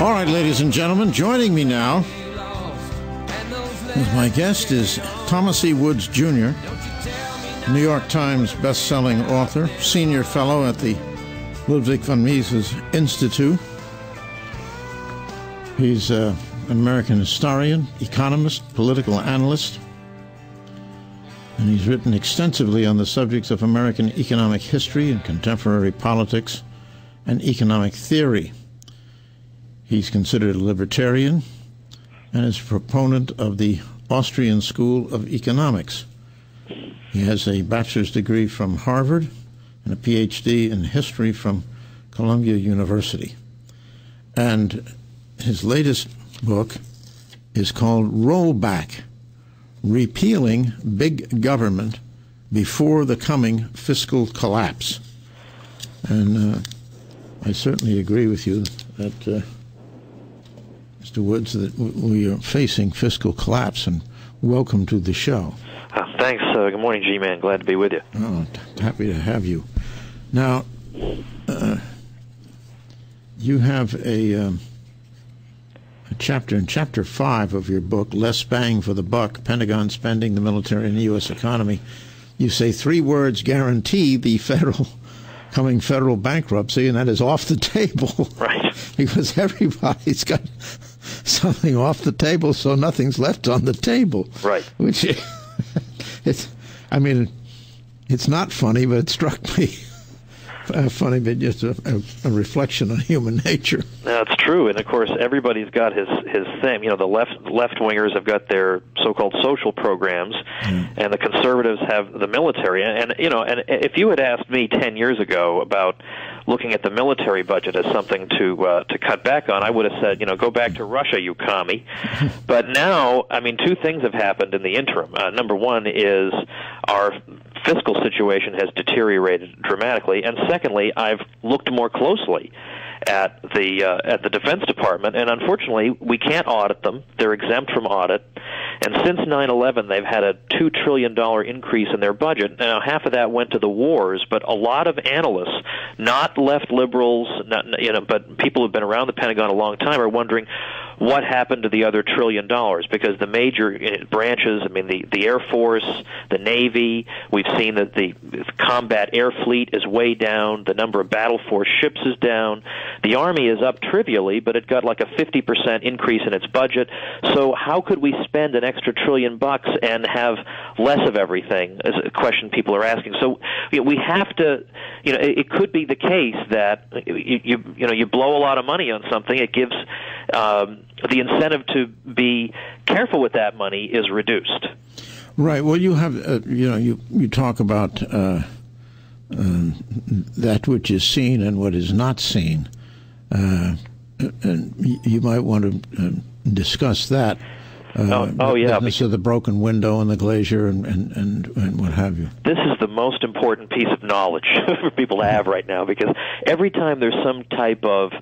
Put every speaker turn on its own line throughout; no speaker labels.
All right, ladies and gentlemen, joining me now as my guest is Thomas E. Woods, Jr., New York Times best-selling author, senior fellow at the Ludwig von Mises Institute. He's an American historian, economist, political analyst, and he's written extensively on the subjects of American economic history and contemporary politics and economic theory. He's considered a libertarian and is a proponent of the Austrian School of Economics. He has a bachelor's degree from Harvard and a PhD in history from Columbia University. And his latest book is called Rollback, Repealing Big Government Before the Coming Fiscal Collapse. And I certainly agree with you that Mr. Woods, that we are facing fiscal collapse, and welcome to the show.
Thanks. Good morning, G-Man. Glad to be with you.
Oh, happy to have you. Now, you have a chapter in Chapter 5 of your book, Less Bang for the Buck, Pentagon Spending, the Military, and the U.S. Economy. You say 3 words guarantee the coming federal bankruptcy, and that is off the table.
Right.
Because everybody's got something off the table, so nothing's left on the table.
Right.
Which, it's not funny, but it struck me funny, but just a reflection on human nature.
That's true, and of course everybody's got his thing. You know, the left wingers have got their so-called social programs, and the conservatives have the military. And you know, and if you had asked me 10 years ago about looking at the military budget as something to cut back on, I would have said, you know, go back to Russia, you commie. But now, I mean, 2 things have happened in the interim. Number one is our fiscal situation has deteriorated dramatically, and secondly, I've looked more closely at the Defense Department, and unfortunately, we can't audit them. They're exempt from audit. And since 9/11, they've had a $2 trillion increase in their budget. Now, half of that went to the wars, but a lot of analysts, not left liberals, but people who've been around the Pentagon a long time, are wondering what happened to the other $1 trillion, because the major branches, I mean, the Air Force, the Navy, we've seen that the combat air fleet is way down, the number of battle force ships is down, the Army is up trivially, but it got like a 50% increase in its budget. So how could we spend an extra $1 trillion and have less of everything, is a question people are asking. So we have to, you know, it could be the case that you blow a lot of money on something, it gives the incentive to be careful with that money is reduced.
Right. Well, you have, you talk about that which is seen and what is not seen, and you might want to discuss that.
Yeah.
Business of the broken window and the glacier and what have you.
This is the most important piece of knowledge for people to have right now, because every time there's some type of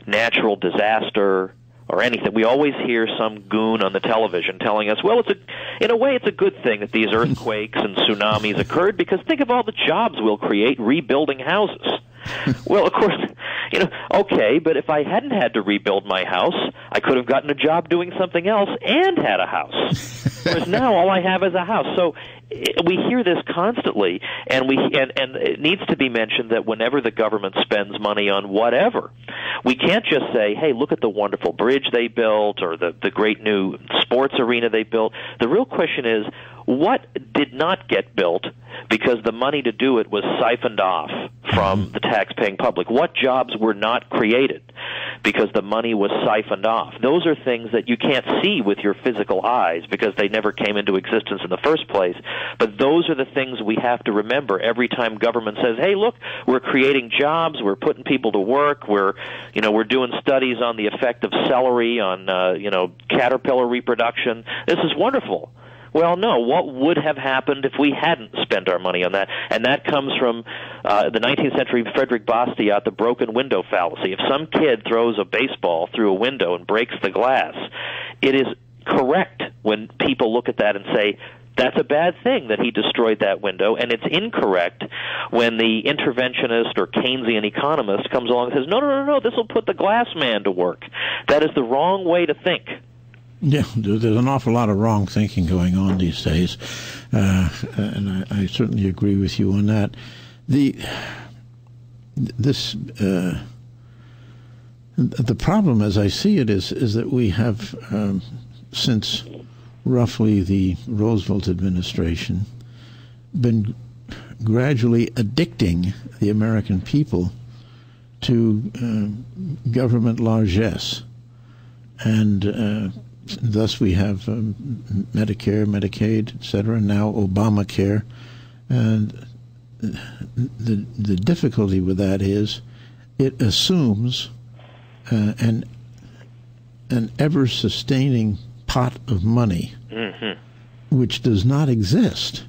natural disaster or anything, we always hear some goon on the television telling us, well, in a way it's a good thing that these earthquakes and tsunamis occurred, because think of all the jobs we'll create rebuilding houses. Well, of course, you know, okay, but if I hadn't had to rebuild my house, I could have gotten a job doing something else and had a house. Whereas now all I have is a house. So we hear this constantly, and it needs to be mentioned that whenever the government spends money on whatever, we can't just say, hey, look at the wonderful bridge they built or the great new sports arena they built. The real question is, what did not get built because the money to do it was siphoned off from the tax-paying public? What jobs were not created because the money was siphoned off? Those are things that you can't see with your physical eyes because they never came into existence in the first place. But those are the things we have to remember every time government says, hey, look, we're creating jobs, we're putting people to work, we're doing studies on the effect of celery on, caterpillar reproduction. This is wonderful. Well, no, what would have happened if we hadn't spent our money on that? And that comes from the 19th century Frederick Bastiat, the broken window fallacy. If some kid throws a baseball through a window and breaks the glass, it is correct when people look at that and say, that's a bad thing that he destroyed that window, and it's incorrect when the interventionist or Keynesian economist comes along and says, no, this will put the glass man to work. That is the wrong way to think.
Yeah, there's an awful lot of wrong thinking going on these days, and I certainly agree with you on that. The problem, as I see it, is that we have, since roughly the Roosevelt administration, been gradually addicting the American people to government largesse, and thus we have Medicare, Medicaid, etc., now Obamacare. And the difficulty with that is it assumes an ever-sustaining pot of money, which does not exist.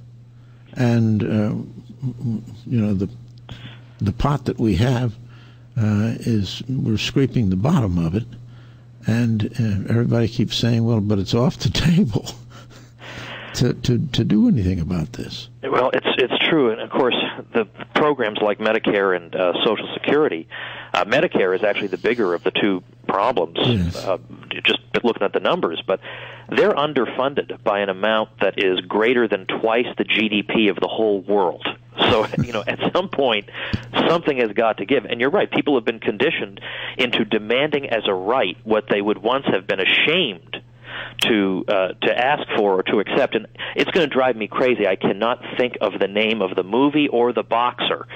And, the pot that we have we're scraping the bottom of it. And everybody keeps saying, well, but it's off the table to do anything about this.
Well, it's true. And, of course, the programs like Medicare and Social Security, Medicare is actually the bigger of the two problems,
yes.
Just looking at the numbers. But they're underfunded by an amount that is greater than twice the GDP of the whole world. So, at some point, something has got to give. And you're right, people have been conditioned into demanding as a right what they would once have been ashamed to ask for or to accept. And it's going to drive me crazy. I cannot think of the name of the movie or the boxer.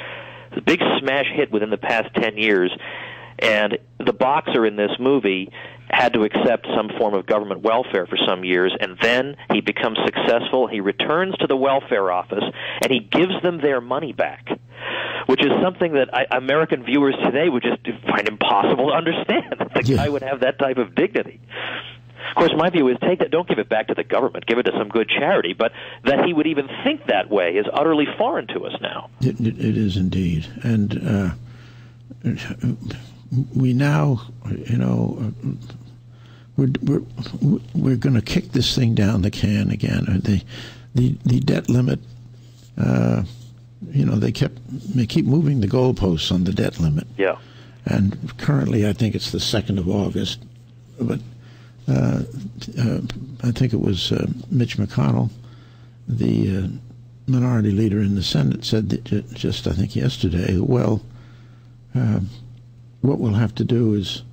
The big smash hit within the past 10 years, and the boxer in this movie had to accept some form of government welfare for some years, and then he becomes successful. He returns to the welfare office, and he gives them their money back, which is something that American viewers today would just find impossible to understand. The guy would have that type of dignity. Of course, my view is take that, don't give it back to the government, give it to some good charity, but that he would even think that way is utterly foreign to us now.
It is indeed. And we now, we're going to kick this thing down the can again. The debt limit, they keep moving the goalposts on the debt limit.
Yeah.
And currently, I think it's the 2nd of August, but I think it was Mitch McConnell, the minority leader in the Senate, said that just, I think yesterday, well, what we'll have to do is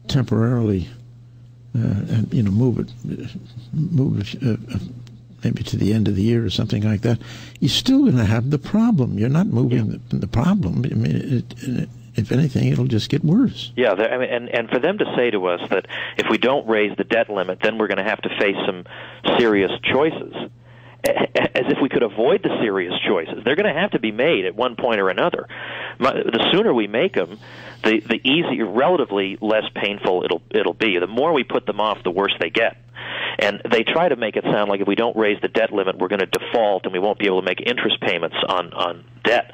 temporarily and move it maybe to the end of the year or something like that. You're still going to have the problem. You're not moving the problem. I mean, if anything, it'll just get worse. Yeah,
and for them to say to us that if we don't raise the debt limit, then we're going to have to face some serious choices, as if we could avoid the serious choices. They're going to have to be made at one point or another. The sooner we make them, the easier, relatively less painful it'll be. The more we put them off, the worse they get. And they try to make it sound like if we don't raise the debt limit, we're going to default and we won't be able to make interest payments on debt.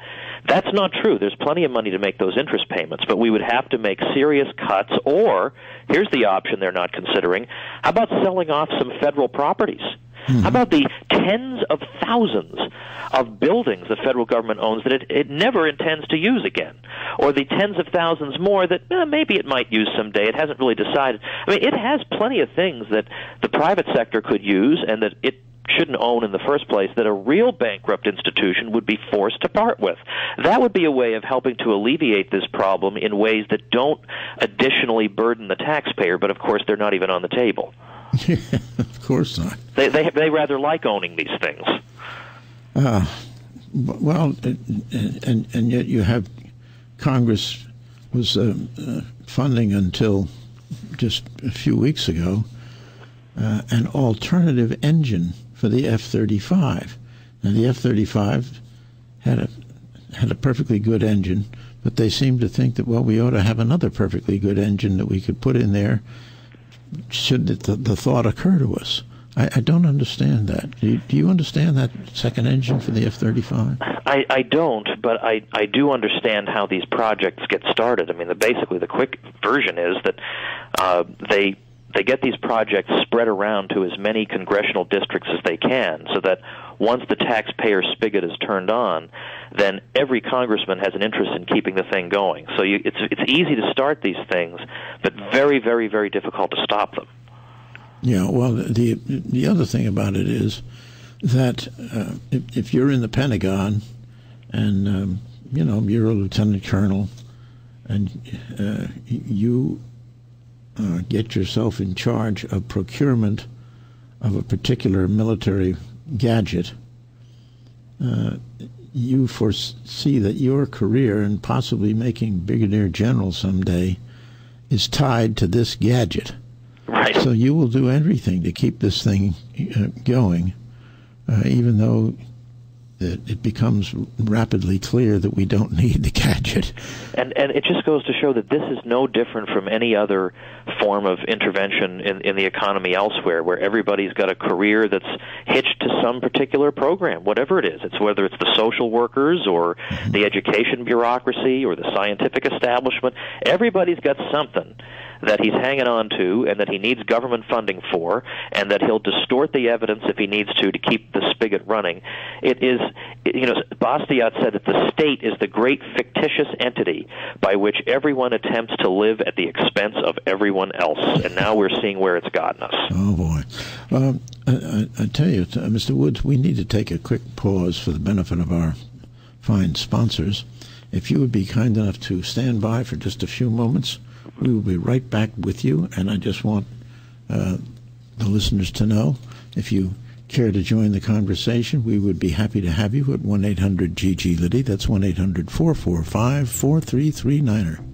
That's not true. There's plenty of money to make those interest payments, but we would have to make serious cuts, or here's the option they're not considering. How about selling off some federal properties? How about the tens of thousands of buildings the federal government owns that it never intends to use again? Or the tens of thousands more that maybe it might use someday. It hasn't really decided. I mean, it has plenty of things that the private sector could use and that it shouldn't own in the first place, that a real bankrupt institution would be forced to part with. That would be a way of helping to alleviate this problem in ways that don't additionally burden the taxpayer, but of course they're not even on the table.
Yeah, of course not.
They rather like owning these things.
Well, and yet you have Congress was funding until just a few weeks ago an alternative engine for the F-35. Now, the F-35 had a perfectly good engine, but they seemed to think that, well, we ought to have another perfectly good engine that we could put in there should the thought occur to us. I don't understand that. Do you understand that second engine for the F-35?
I don't, but I do understand how these projects get started. I mean, basically the quick version is that they get these projects spread around to as many congressional districts as they can, so that once the taxpayer spigot is turned on, then every congressman has an interest in keeping the thing going. So it's easy to start these things, but very, very, very difficult to stop them.
Yeah, well, the other thing about it is that if you're in the Pentagon and, you're a lieutenant colonel and you get yourself in charge of procurement of a particular military gadget, you foresee that your career and possibly making brigadier general someday is tied to this gadget.
Right.
So you will do everything to keep this thing going, even though it becomes rapidly clear that we don't need the gadget.
And it just goes to show that this is no different from any other form of intervention in the economy elsewhere, where everybody's got a career that's hitched to some particular program, whatever it is. It's whether it's the social workers or the education bureaucracy or the scientific establishment. Everybody's got something that he's hanging on to and that he needs government funding for, and that he'll distort the evidence if he needs to keep the spigot running. Bastiat said that the state is the great fictitious entity by which everyone attempts to live at the expense of everyone else, and now we're seeing where it's gotten us.
Oh, boy. I tell you, Mr. Woods, we need to take a quick pause for the benefit of our fine sponsors. If you would be kind enough to stand by for just a few moments, we will be right back with you, and I just want the listeners to know, if you care to join the conversation, we would be happy to have you at 1-800-GG-LIDDY. That's 1-800-445-4339.